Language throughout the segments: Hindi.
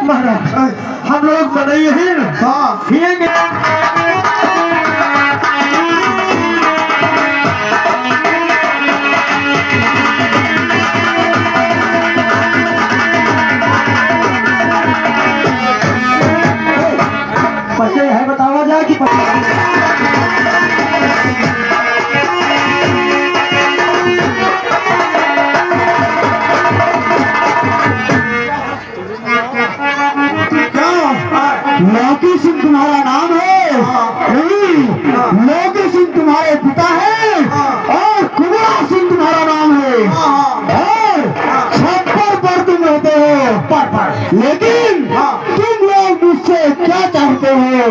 महाराज हम लोग बनाइए हैं ना। हाँ पिएंगे। पसे है बतावा जाए कि लौकी सिंह तुम्हारा नाम है? नहीं, लौकी सिंह तुम्हारे पिता है और कुमार सिंह तुम्हारा नाम है और छप्पर पर तुम रहते हो। लेकिन तुम लोग मुझसे क्या चाहते हो?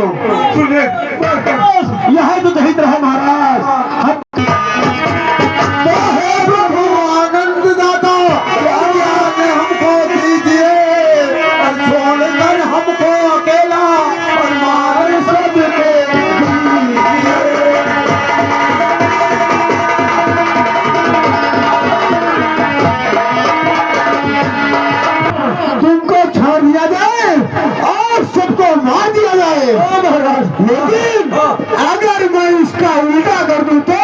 यह तो दहित रहा महाराज। तो हे प्रभु आनंद दाता, हमको दीजिए और छोड़कर हमको अकेला और मार सबके दीजिए। तुमको छोड़ दिया जाए और सबको मार दिया जाए। लेकिन अगर मैं इसका उल्टा कर दूं तो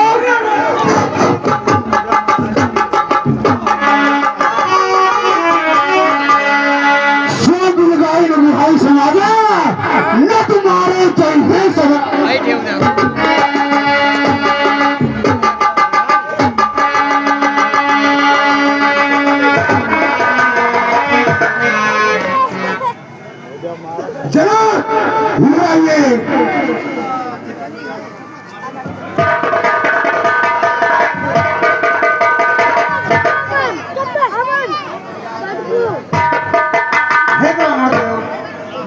भाई समाजा न तुम्हारे चलते चलो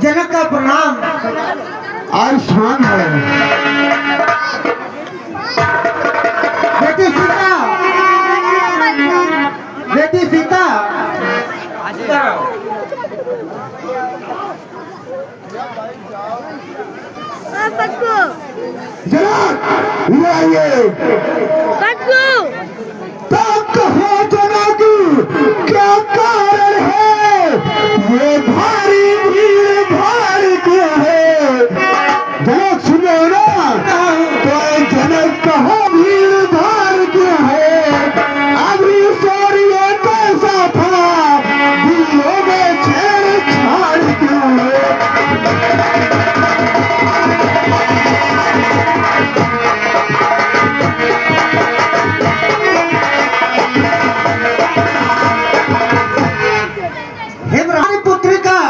जनक का प्रणाम। आयुष्मान है। बेटी सीता, बेटी सीता कहो जनक क्या कारण है? ये भारी भीड़ भारी क्यों है? जनक सुनो ना, तो जनक कहो भीड़ भाड़ क्यों है? अभी सौर्य कैसा था, दिलों में छेड़छाड़ क्यों है? पुत्री का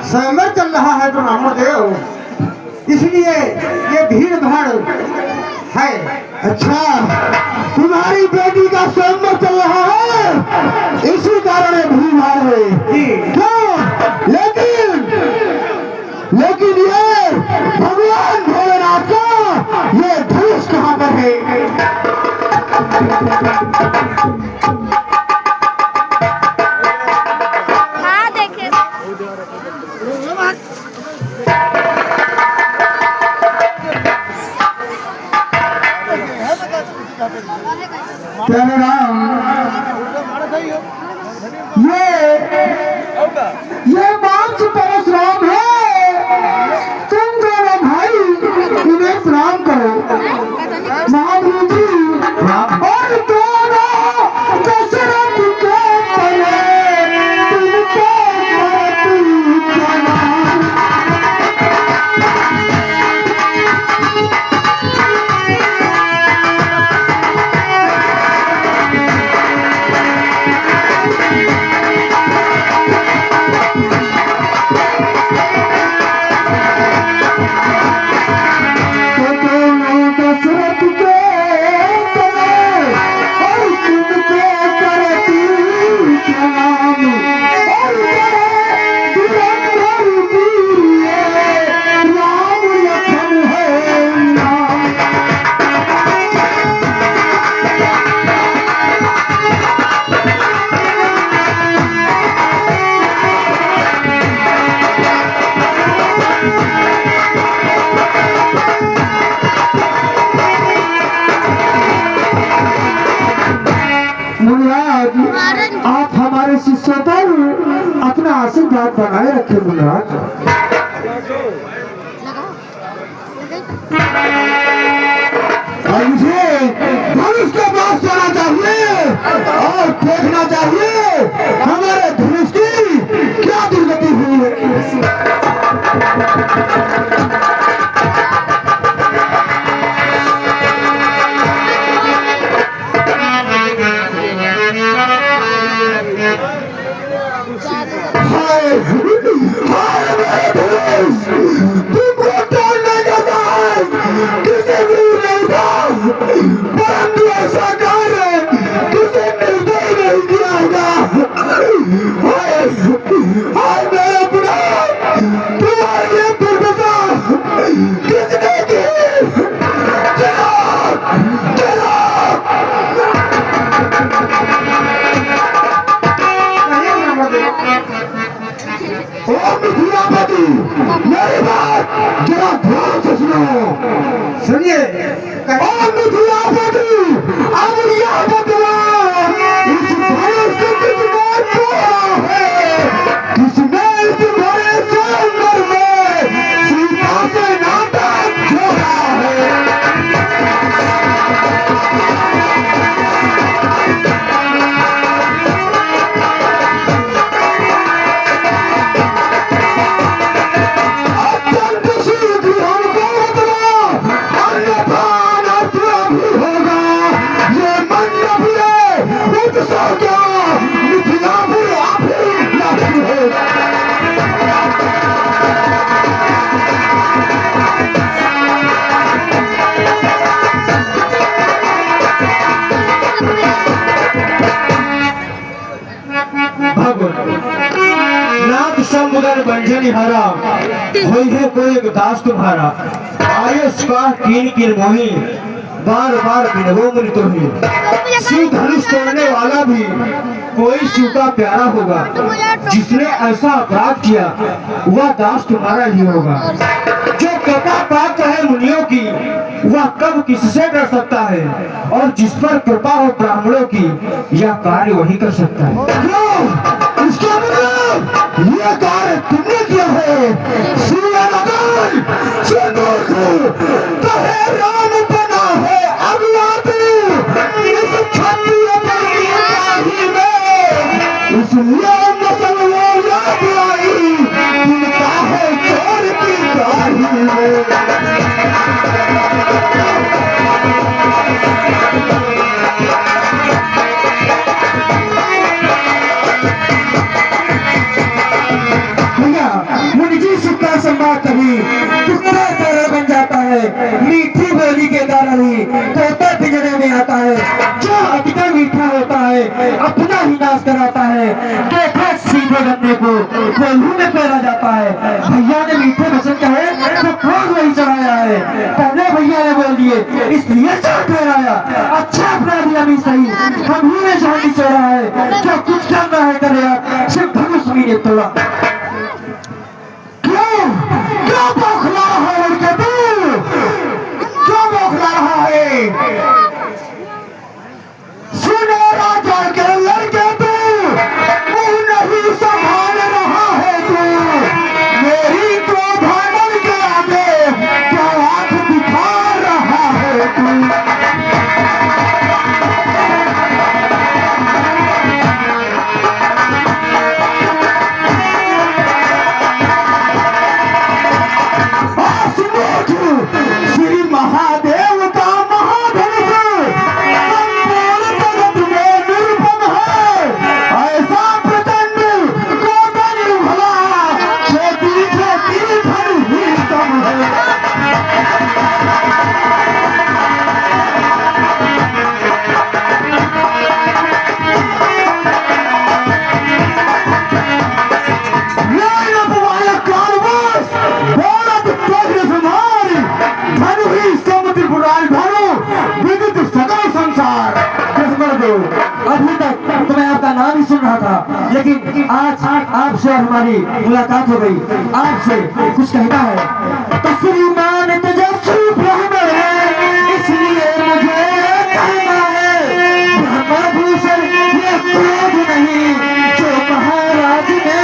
स्वयंवर चल रहा है ब्राह्मण देव, इसलिए ये भीड़ भाड़ है। अच्छा, तुम्हारी बेटी का स्वयंवर चल रहा है, इसी कारण ये भीड़ भाड़ है। क्यों? लेकिन ये भगवान भोलेनाथ का ये धनुष कहाँ पर है? प्यारे राम, ये मांस परशुराम है। तुम दोनों भाई इन्हें प्रणाम करो। महावीर जी और दोनों दशरथ के पले तुमको मातु प्रणाम। आप हमारे शिष्यों पर अपना आशीर्वाद बनाए रखे गुणराज। और मुझे धनुष के पास जाना चाहिए और देखना चाहिए हमारे धनुष की क्या दुर्गति हुई है। हाय हाय मेरे धनुष, तुमको तोड़ने के बाद किसी भी नहीं था, परंतु ऐसा कार्य किसी निर्दय नहीं किया होगा। हाय हाय मेरे प्राण, तुम्हारी ये दुर्दशा किसने की? चलो चलो। ओ मिथिलापति, मेरी बात जरा ध्यान से सुनो। सुनिए। ओ मिथिलापति, अब यह बतलाओ, इस धनुष को किसने तोड़ा है? किसने इस बड़े स्वयंवर में सीता से नाता जोड़ा है? अत्यंत शीघ्र हमको बतलाओ, अन्यथा अनर्थ भी होगा। ये मंडप है उत्सव का, मिथिलापुर आप ही लागू है। नाथ समुदर बंजनी हरा होई है कोई एक दास तुम्हारा, आयुष का कीन कीन मोही बार बार बिनवो मुनि तो ही। शिव धनुष तोड़ने वाला भी कोई शिव का प्यारा होगा, जिसने ऐसा अपराध किया वह दास तुम्हारा ही होगा। जो कृपा प्राप्त है मुनियों की वह कब किससे डर सकता है, और जिस पर कृपा हो ब्राह्मणों की यह कार्य वही कर सकता है। क्यों? इसका मतलब ये कार्य तुमने किया है। सूर्यनगर सिंदूर को तहे राम बना है अगला तू इस क्षत्रिय परिवार में, इसलिए नस्ल वो याद आई जिनका है चोर की दाढ़ी में। मुनि जी सुखा संवाद कभी टुकड़ा तारा बन जाता है, मीठी बोली के द्वारा ही तोता पिंजरे में आता है। जो अधिकतर मीठा होता है अपना ही नाश कराता है। देखो सीधे बंदे को कोल्हू में पैरा जाता है। भैया ने मीठे वचन कहे तो क्रोध वही चढ़ाया है। पहले भैया ने बोल दिए इसलिए चढ़ ठहराया। अच्छा अपराधी अभी सही, हम ही ने शांति चढ़ा है। जो कुछ करना है करे आप, सिर्फ धनुष भी ने तोड़ा। क्यों बौखला रहा है लड़के तू? क्यों बौखला रहा है? सुनो राजा के लड़के तू, मुंह नहीं संभाल रहा है तू। मेरी तो भामन के आगे क्या आंख दिखा रहा है तू? श्री महादेव का महाधनुष संपूर्ण जगत में निरुपम है। ऐसा प्रचंड कोदंड भला खेती खेती धन ही सम है। अभी तक तो मैं आपका नाम ही सुन रहा था, लेकिन आज आपसे हमारी मुलाकात हो गई। आपसे कुछ कहना है तो श्रीमान तेजस्वी ब्राह्मण है, इसलिए मुझे कहना है ब्रह्मभूषण ये क्रोध नहीं जो महाराज ने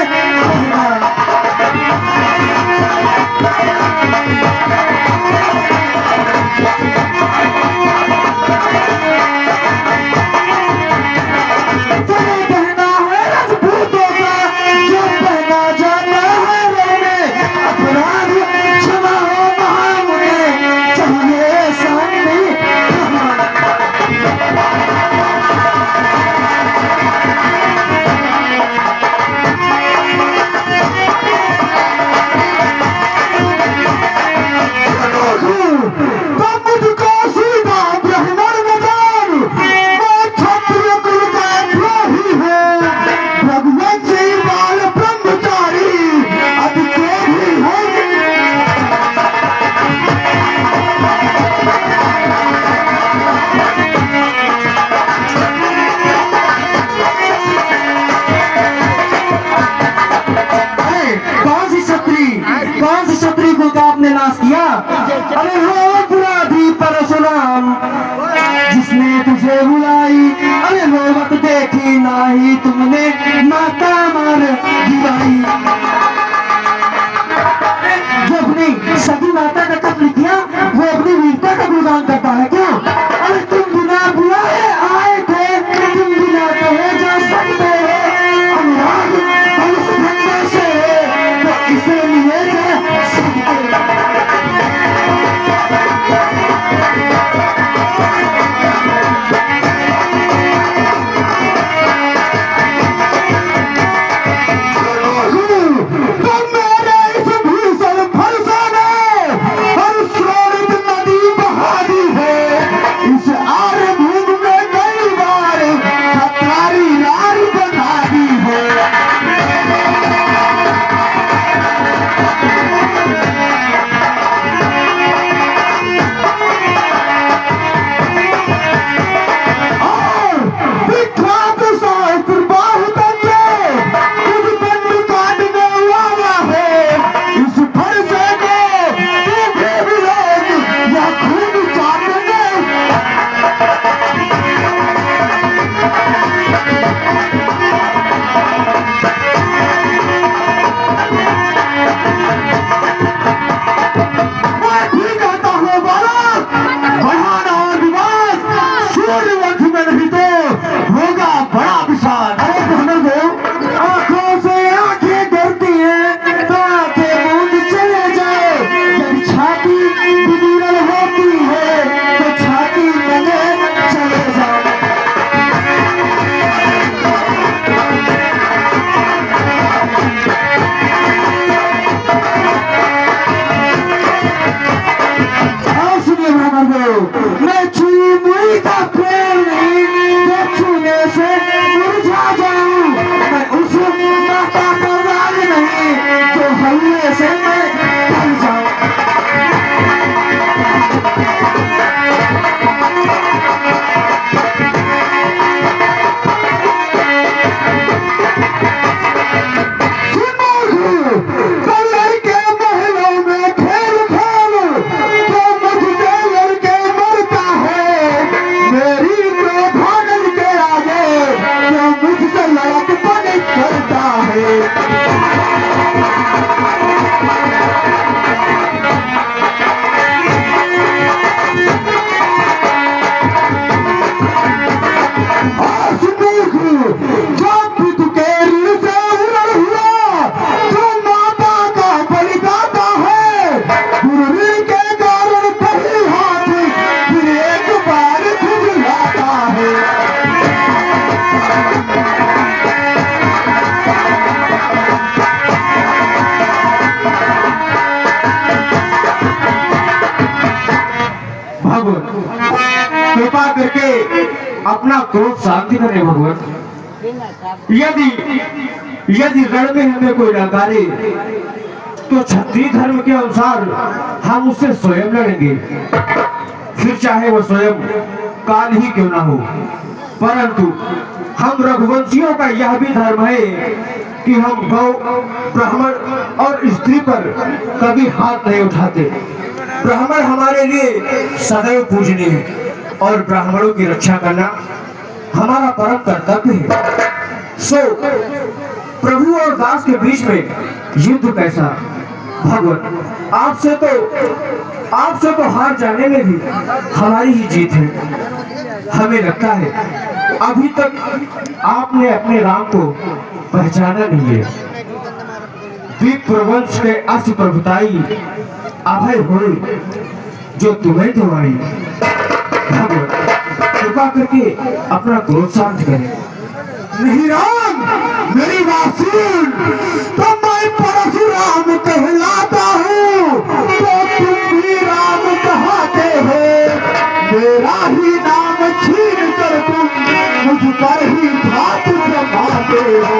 प्रदान करता है क्या? अरे तुम बिना बुलाए आए थे, तुम बिना कहे जा सकते हो। अनुराग धनुष फंदे से तो इसे लिए जा सकते हो। कृपा करके अपना क्रोध शांति करें भगवान। यदि यदि रण में हमें कोई नकारे तो क्षत्रिय धर्म के अनुसार हम उससे स्वयं लड़ेंगे, फिर चाहे वो स्वयं काल ही क्यों ना हो। परंतु हम रघुवंशियों का यह भी धर्म है कि हम गौ, ब्राह्मण और स्त्री पर कभी हाथ नहीं उठाते। ब्राह्मण हमारे लिए सदैव पूजनीय है और ब्राह्मणों की रक्षा करना हमारा परम कर्तव्य है। सो प्रभु और दास के बीच में युद्ध कैसा? भगवान आपसे तो हार जाने में भी हमारी ही जीत है। हमें लगता है अभी तक आपने अपने राम को पहचाना नहीं है। विप्रवंश के अस प्रभुताई अभय हुए जो तुम्हें दिवाई। भगवान कृपा करके अपना क्रोध शांत करें। नहीं राम, मेरी बात सुन। तो मैं परशुराम कहलाता हूँ तो तुम भी राम कहते हो। मेरा ही नाम छीन कर तुम मुझ पर ही घात जमाते हो।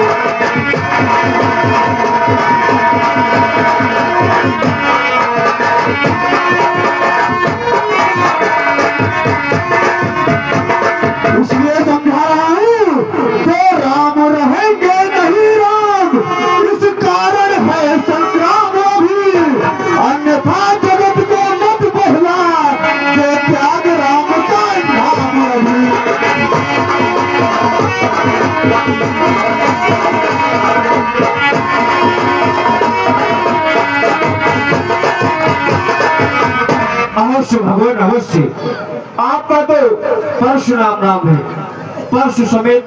इसलिए समझा रहा हूँ तो राम रहेंगे नहीं राम, इस कारण है संग्राम भी अवश्य भगवान अवश्य। आपका तो परशुराम नाम है, परशु समेत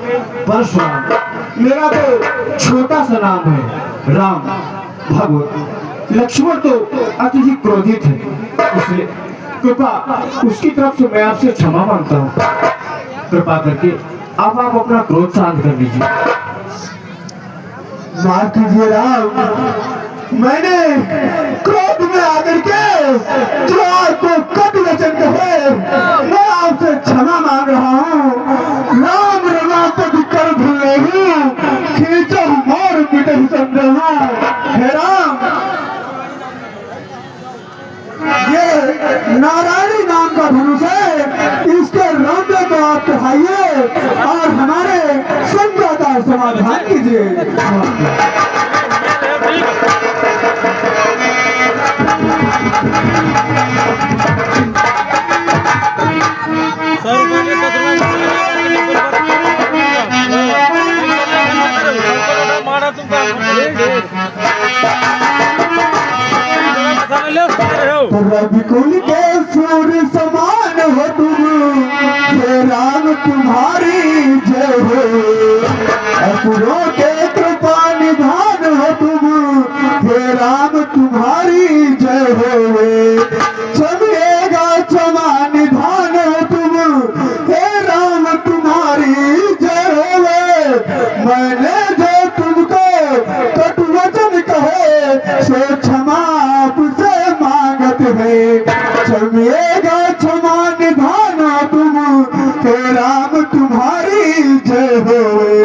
परशुराम। मेरा तो छोटा सा नाम है राम। भगवान लक्ष्मण तो अत्यधिक क्रोधित है, इसलिए कृपा उसकी तरफ से मैं आपसे क्षमा मांगता हूँ। कृपा करके आप अपना क्रोध शांत कर लीजिए। माफ कीजिए राम, मैंने क्रोध में आकर के जो आपको कट वचन कहे, मैं आपसे क्षमा मांग रहा हूँ। राम रमापति कर भूले हूँ, खींचो मोर पिटे संदेह। हे राम, ये नारायणी नाम का धनुष है, इसके रौदे को आप चढ़ाइए और हमारे शंका का समाधान कीजिए। रविकुल के सूर्य समान हो तुम, हे राम तुम्हारी जय हो। असुरों के कृपा निधान हो तुम, हे राम तुम्हारी जय हो। चमेगा क्षमा निधान हो तुम, हे राम तुम्हारी जय हो। मैंने जो तुमको कटु वचन कहे, सो क्षमा आपसे मांगत है। क्षमेगा क्षमा निधान तुम, हे राम तुम्हारी जय हो।